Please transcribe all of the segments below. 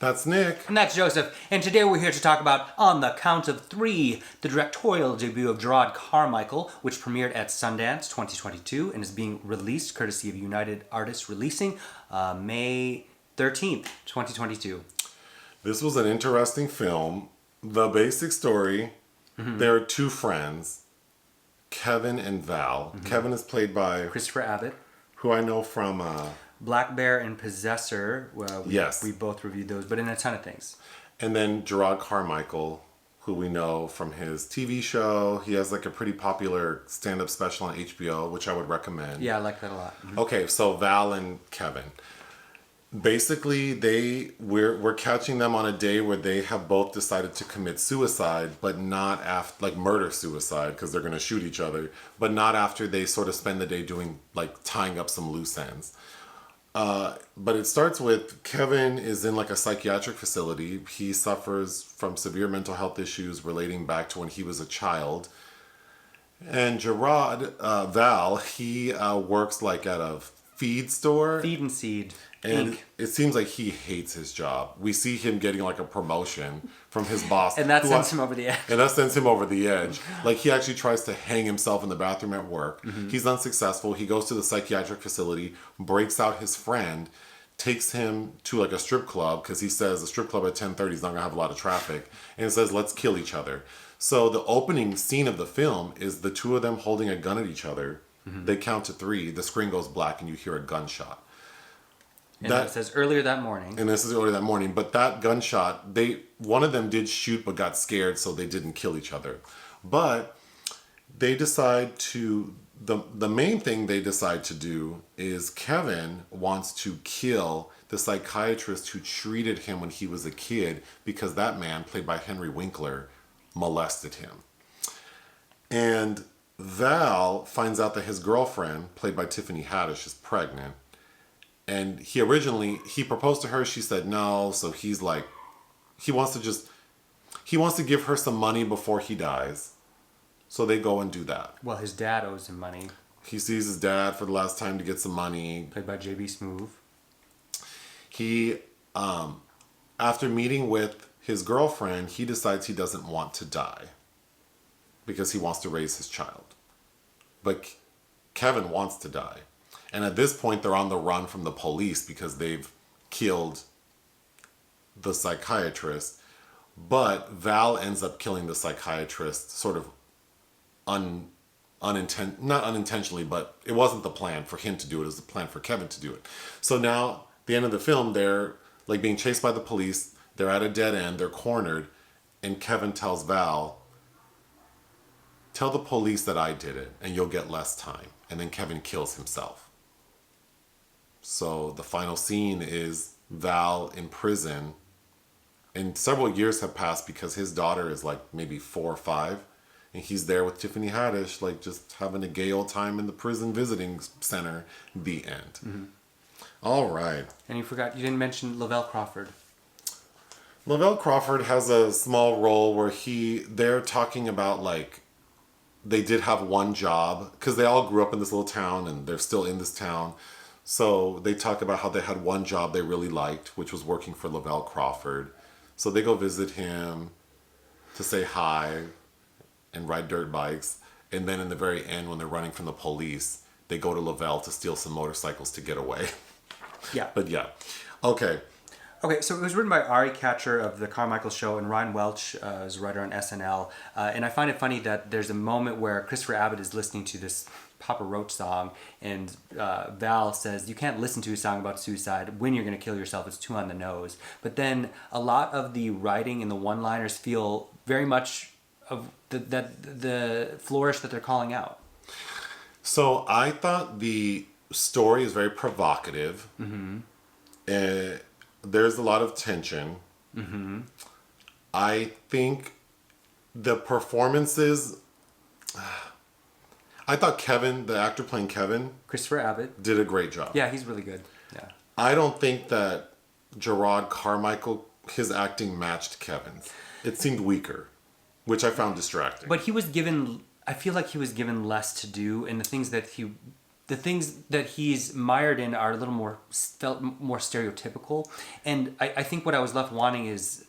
That's Nick. And that's Joseph. And today we're here to talk about On the Count of Three, the directorial debut of Jerrod Carmichael, which premiered at Sundance 2022 and is being released courtesy of United Artists Releasing May 13th, 2022. This was an interesting film. The basic story, there are two friends, Kevin and Val. Kevin is played by Christopher Abbott, who I know from Black Bear and Possessor. Yes. We both reviewed those, but in a ton of things. And then Jerrod Carmichael, who we know from his TV show. He has like a pretty popular stand-up special on HBO, which I would recommend. Yeah, I like that a lot. Okay, so Val and Kevin. Basically, we're catching them on a day where they have both decided to commit suicide, but not after, like murder-suicide, because they're going to shoot each other, but not after they sort of spend the day doing, like, tying up some loose ends. But it starts with Kevin is in like a psychiatric facility. He suffers from severe mental health issues relating back to when he was a child. And Jerrod, Val, he works like at a feed store. Feed and Seed. And Inc. it seems like he hates his job. We see him getting like a promotion from his boss. And that sends him over the edge. And that sends him over the edge. Like he actually tries to hang himself in the bathroom at work. He's unsuccessful. He goes to the psychiatric facility, breaks out his friend, takes him to like a strip club because he says the strip club at 10:30 is not going to have a lot of traffic. And says, let's kill each other. So the opening scene of the film is the two of them holding a gun at each other. They count to three. The screen goes black and you hear a gunshot. And it says earlier that morning. And this is earlier that morning. But that gunshot, one of them did shoot but got scared, so they didn't kill each other. But they decide to, the main thing they decide to do is Kevin wants to kill the psychiatrist who treated him when he was a kid because that man, played by Henry Winkler, molested him. And Val finds out that his girlfriend, played by Tiffany Haddish, is pregnant. And he proposed to her. She said no. So he's like, he wants to give her some money before he dies. So they go and do that. Well, his dad owes him money. He sees his dad for the last time to get some money. Played by J.B. Smoove. He, after meeting with his girlfriend, he decides he doesn't want to die because he wants to raise his child. But Kevin wants to die. And at this point, they're on the run from the police because they've killed the psychiatrist. But Val ends up killing the psychiatrist sort of not unintentionally, but it wasn't the plan for him to do it. It was the plan for Kevin to do it. So now, at the end of the film, they're like being chased by the police. They're at a dead end. They're cornered. And Kevin tells Val, tell the police that I did it and you'll get less time. And then Kevin kills himself. So the final scene is Val in prison, and several years have passed because his daughter is like maybe 4 or 5, and he's there with Tiffany Haddish, like just having a gay old time in the prison visiting center. The end. All right. And you didn't mention Lavell Crawford. Lavell Crawford has a small role where they're talking about like, they did have one job because they all grew up in this little town and they're still in this town. So they talk about how they had one job they really liked, which was working for Lavell Crawford. So they go visit him to say hi and ride dirt bikes. And then in the very end, when they're running from the police, they go to Lavell to steal some motorcycles to get away. Yeah. But yeah. Okay. Okay, so it was written by Katcher of The Carmichael Show, and Ryan Welch is a writer on SNL. And I find it funny that there's a moment where Christopher Abbott is listening to this Papa Roach song, and Val says, you can't listen to a song about suicide when you're going to kill yourself. It's too on the nose. But then a lot of the writing and the one-liners feel very much of the flourish that they're calling out. So I thought the story is very provocative. There's a lot of tension. I think the performances... I thought Kevin, the actor playing Kevin... Christopher Abbott. Did a great job. Yeah, he's really good. Yeah. I don't think that Jerrod Carmichael, his acting matched Kevin's. It seemed weaker, which I found distracting. But he was given... I feel like he was given less to do, and the things that he the things that he's mired in are a little more felt more stereotypical, and I think what I was left wanting is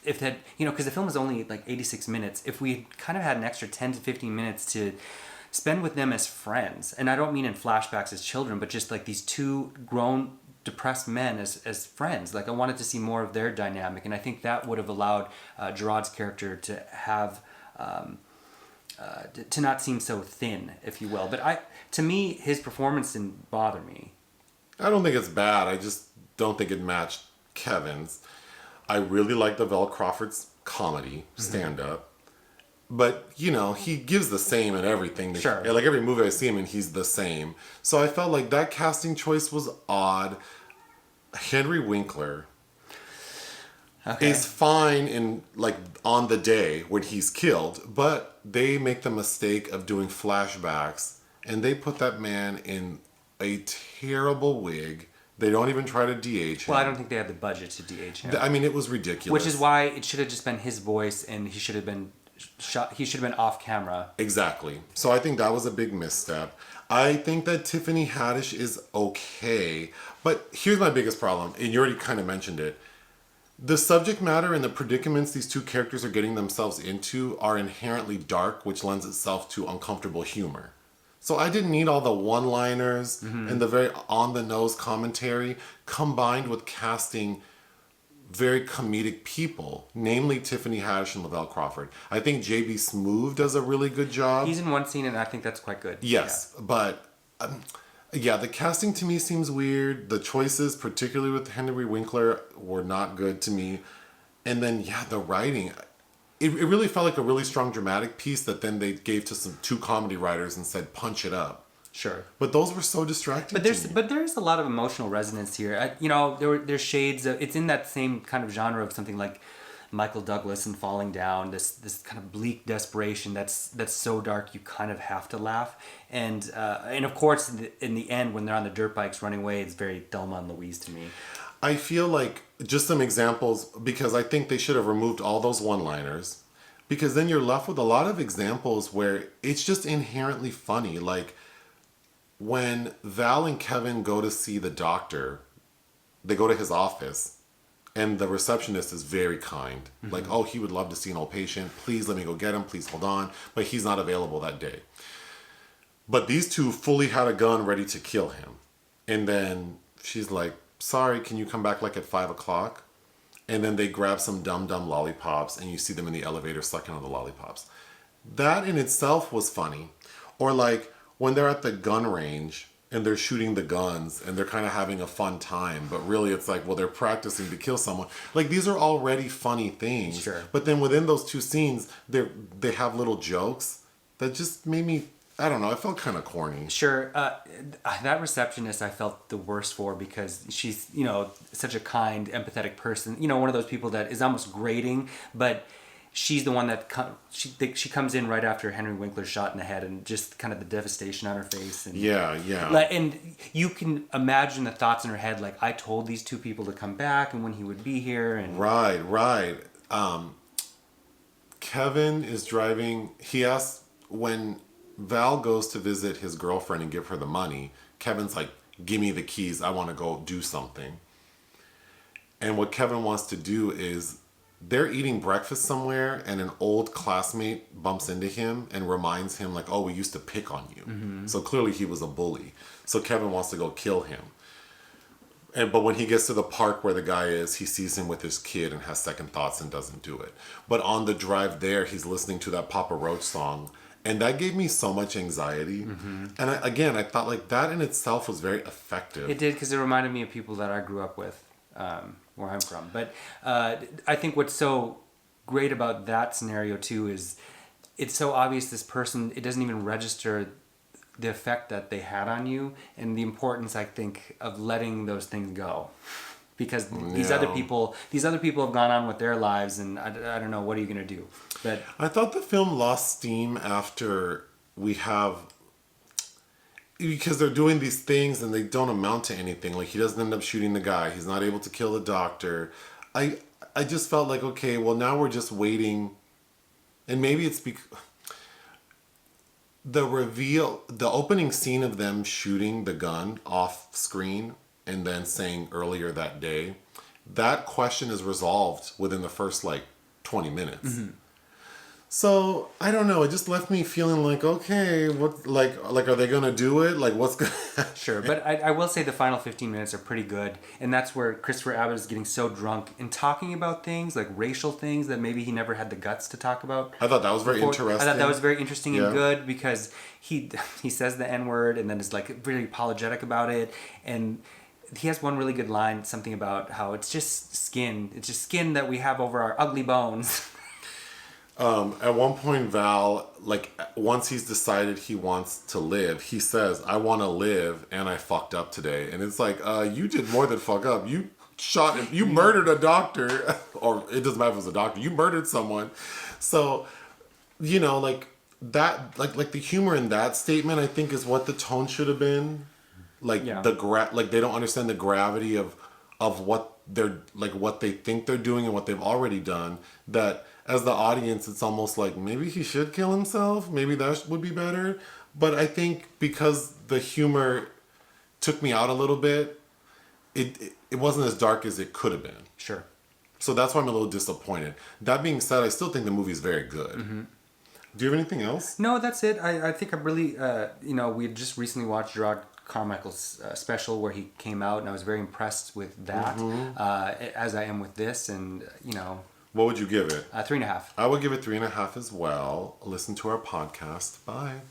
if that, because the film is only like 86 minutes, if we kind of had an extra 10 to 15 minutes to spend with them as friends, and I don't mean in flashbacks as children, but just like these two grown depressed men as friends. Like I wanted to see more of their dynamic, and I think that would have allowed Jerrod's character to have to not seem so thin, if you will. But to me, his performance didn't bother me. I don't think it's bad. I just don't think it matched Kevin's. I really like Lavell Crawford's comedy stand-up. But, he gives the same in everything. Sure. Like every movie I see him in, he's the same. So I felt like that casting choice was odd. Henry Winkler is fine in, like, on the day when he's killed. But they make the mistake of doing flashbacks. And they put that man in a terrible wig. They don't even try to DH him. Well, I don't think they had the budget to DH him. I mean, it was ridiculous. Which is why it should have just been his voice, and he should have been shot. He should have been off camera. Exactly. So I think that was a big misstep. I think that Tiffany Haddish is okay, but here's my biggest problem, and you already kind of mentioned it. The subject matter and the predicaments these two characters are getting themselves into are inherently dark, which lends itself to uncomfortable humor. So I didn't need all the one-liners and the very on-the-nose commentary combined with casting very comedic people, namely Tiffany Haddish and Lavell Crawford. I think J.B. Smoove does a really good job. He's in one scene, and I think that's quite good. Yes, but the casting to me seems weird. The choices, particularly with Henry Winkler, were not good to me. And then, the writing... It really felt like a really strong dramatic piece that then they gave to two comedy writers and said, punch it up. Sure. But those were so distracting. But there's a lot of emotional resonance here. There's shades of, it's in that same kind of genre of something like Michael Douglas and Falling Down, this kind of bleak desperation that's so dark you kind of have to laugh. And of course, in the end, when they're on the dirt bikes running away, it's very Thelma and Louise to me. I feel like just some examples, because I think they should have removed all those one-liners, because then you're left with a lot of examples where it's just inherently funny. Like when Val and Kevin go to see the doctor, they go to his office and the receptionist is very kind. Like, oh, he would love to see an old patient. Please let me go get him. Please hold on. But he's not available that day. But these two fully had a gun ready to kill him. And then she's like, sorry, can you come back like at 5 o'clock? And then they grab some dumb lollipops and you see them in the elevator sucking on the lollipops. That in itself was funny. Or like when they're at the gun range and they're shooting the guns and they're kind of having a fun time, but really it's like, well, they're practicing to kill someone. Like these are already funny things. Sure. But then within those two scenes, they have little jokes that just made me, I don't know, I felt kind of corny. Sure. That receptionist I felt the worst for because she's, such a kind, empathetic person. One of those people that is almost grating, but she's the one that she comes in right after Henry Winkler's shot in the head and just kind of the devastation on her face. And, yeah. And you can imagine the thoughts in her head, like, I told these two people to come back and when he would be here. And Right. Kevin is driving. He asks when Val goes to visit his girlfriend and give her the money, Kevin's like, give me the keys, I want to go do something. And what Kevin wants to do is, they're eating breakfast somewhere and an old classmate bumps into him and reminds him like, oh, we used to pick on you. So clearly he was a bully. So Kevin wants to go kill him. But when he gets to the park where the guy is, he sees him with his kid and has second thoughts and doesn't do it. But on the drive there, he's listening to that Papa Roach song. And that gave me so much anxiety. And I thought like that in itself was very effective. It did, because it reminded me of people that I grew up with, where I'm from. But I think what's so great about that scenario too is it's so obvious this person, it doesn't even register the effect that they had on you and the importance, I think, of letting those things go. Because these other people have gone on with their lives, and I don't know, what are you going to do? But I thought the film lost steam after because they're doing these things and they don't amount to anything. Like he doesn't end up shooting the guy. He's not able to kill the doctor. I just felt like, okay, well now we're just waiting. And maybe it's because the reveal, the opening scene of them shooting the gun off screen and then saying earlier that day, that question is resolved within the first like 20 minutes. So I don't know. It just left me feeling like, okay, what, like are they gonna do it? Like, what's gonna? Sure, but I will say the final 15 minutes are pretty good, and that's where Christopher Abbott is getting so drunk and talking about things like racial things that maybe he never had the guts to talk about. I thought that was very interesting. I thought that was very interesting Yeah. and good because he says the N-word and then is like really apologetic about it, and he has one really good line, something about how it's just skin that we have over our ugly bones. At one point, Val, like, once he's decided he wants to live, he says, I want to live, and I fucked up today. And it's like, you did more than fuck up. You shot him. You murdered a doctor. Or it doesn't matter if it was a doctor. You murdered someone. So, you know, like, that, like the humor in that statement, I think, is what the tone should have been. Like, Yeah. like, they don't understand the gravity of what they're, like, what they think they're doing and what they've already done. That, as the audience, it's almost like maybe he should kill himself. Maybe that would be better. But I think because the humor took me out a little bit, it wasn't as dark as it could have been. Sure. So that's why I'm a little disappointed. That being said, I still think the movie is very good. Do you have anything else? No, that's it. I think I'm really, we had just recently watched Jerrod Carmichael's special where he came out, and I was very impressed with that, as I am with this, and, What would you give it? 3.5. I would give it 3.5 as well. Listen to our podcast. Bye.